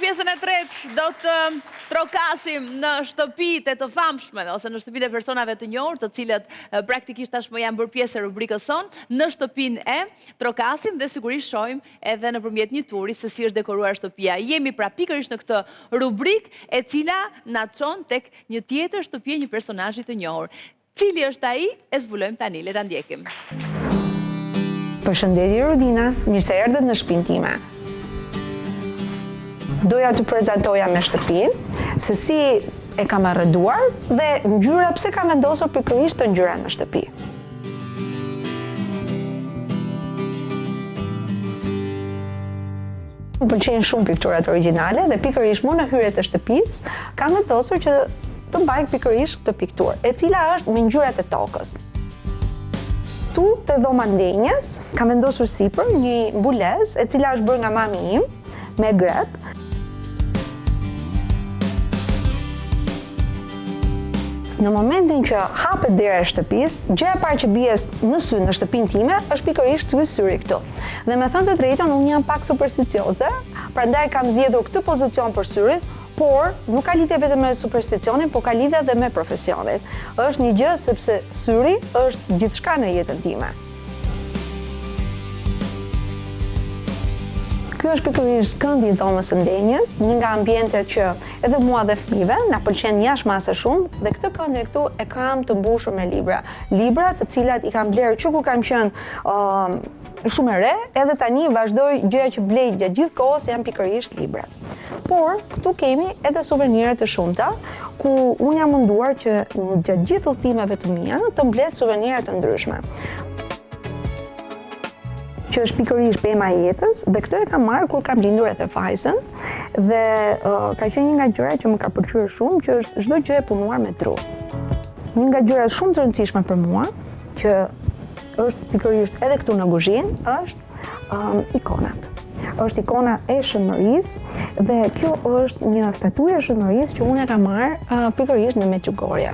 pjesën e tretë do të trokasim në shtëpitë e të famshme ose në shtëpitë e personave të njohur, të cilët praktikisht tashmë janë bërë pjesë e rubrikës sonë, në shtëpinë e trokasim dhe sigurisht shohim edhe nëpërmjet një turi se si është dekoruar shtëpia. Jemi pra pikërisht në këtë rubrikë e cila na çon tek një tjetër shtëpi e një personazhi të njohur. Cili është ai? E zbulojmë tani, le ta ndjekim. Përshëndetje Rudina, mirë se erdhët në shtëpinë time. Doja të prezantoja me shtëpinë, se si e kam arrenduar dhe ngjyra pse kam vendosur pikërisht të ngjyra në shtëpi. Më pëlqejnë shumë pikturat origjinale dhe pikërisht më në hyrjet e shtëpisë kam vendosur që të mbaj pikërisht këtë pikturë, e cila është me ngjyrat e tokës. Tu te dhoma ndenjes kam vendosur sipër një mbulesë e cila është bërë nga mami im me grep. Në momentin që hapet dera e shtëpisë, gjëja e parë që bie në sy në shtëpinë time është pikërisht ky syri këtu. Dhe me thënë të drejtën, unë jam pak supersticioze, prandaj kam zgjedhur këtë pozicion për syrin, por nuk ka lidhje vetëm me supersticionin, por ka lidhje edhe me profesionin. Është një gjë sepse syri është gjithçka në jetën time. Ky është pikërisht këndi i dhomës së ndenjes, një nga ambientet që edhe mua dhe fëmijëve na pëlqen jashtëmase shumë dhe këtë kënd këtu e kam të mbushur me libra. Libra të cilat i kam blerë që kur kam qenë shumë e re, edhe tani vazhdoj gjëja që blej gjatë gjithë kohës janë pikërisht librat. Por këtu kemi edhe suvenire të shumta, ku unë jam munduar që gjatë gjithë udhëtimeve të mia të mbledh suvenire të ndryshme. Që është pikërisht pema e jetës dhe këtë e kam marrë kur kam lindur edhe vajzën dhe ka qenë një nga gjërat që më ka pëlqyer shumë që është çdo gjë e punuar me tru. Një nga gjërat shumë të rëndësishme për mua që është pikërisht edhe këtu në kuzhinë është ikonat. Është ikona e shënmërisë dhe kjo është një statue e shënmërisë që unë e kam marrë pikërisht në Međugorje.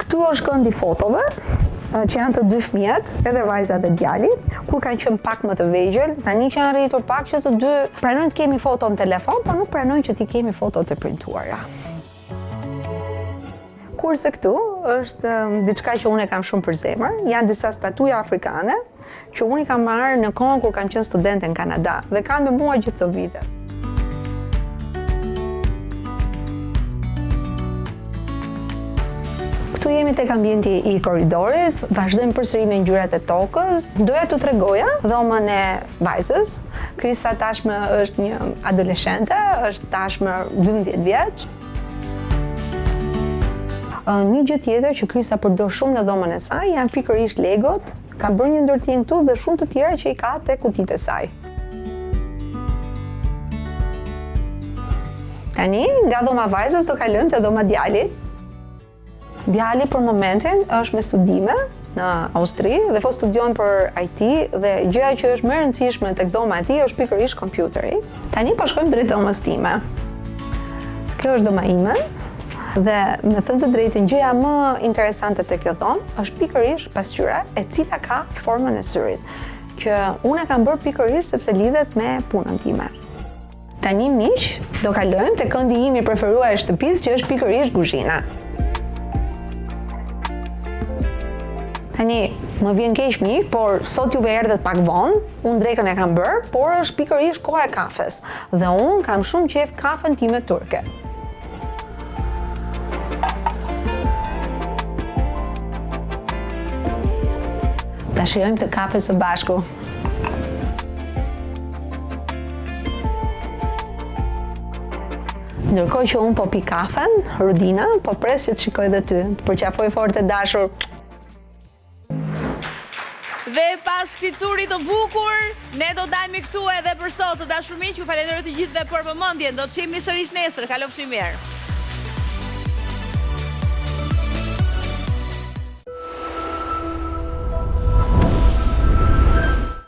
Këtu është këndi fotove që janë të dy fëmijët, edhe vajza dhe djali, kur kanë qenë pak më të vegjël, tani që janë rritur pak që të dy pranojnë të kemi foto në telefon, por nuk pranojnë që t'i kemi foto të printuara. Kurse këtu është diçka që unë e kam shumë për zemër, janë disa statuja afrikane që unë i kam marrë në kohën kur kam qenë studente në Kanada dhe kanë me mua gjithë këto vite. Këtu jemi tek ambienti i korridorit, vazhdojmë përsëri me ngjyrat e tokës. Doja t'u tregoja dhomën e vajzës. Krista tashmë është një adoleshente, është tashmë 12 vjeç. Një gjë tjetër që Krista përdor shumë në dhomën e saj janë pikërisht Legot. Ka bërë një ndërtim këtu dhe shumë të tjera që i ka te kutitë e saj. Tani, nga dhoma vajzës do kalojmë te dhoma djalit. Djali për momentin është me studime në Austri dhe po studion për IT dhe gjëja që është më e rëndësishme tek dhoma e tij është pikërisht kompjuteri. Tani po shkojmë drejt dhomës time. Kjo është dhoma ime dhe me thënë të drejtën gjëja më interesante te kjo dhomë është pikërisht pasqyra e cila ka formën e syrit, që unë e kam bërë pikërisht sepse lidhet me punën time. Tani miq, do kalojmë te këndi im i preferuar i shtëpisë që është pikërisht kuzhina. Tani, më vjen keq miq, por sot juve erdhët pak vonë, unë drekën e kam bërë, por është pikërisht koha e kafes. Dhe unë kam shumë qejf kafen time turke. Ta shijojmë të kafe së bashku. Ndërkohë që unë po pi kafen, Rudina, po pres që të shikoj dhe ty, të përqafoj fort e dashur. Dhe pas këtij turi të bukur, ne do dajmë këtu edhe për sot të dashur miq, ju falenderoj të gjithëve për vëmendjen. Do të shihemi sërish nesër. Kalofshi mirë.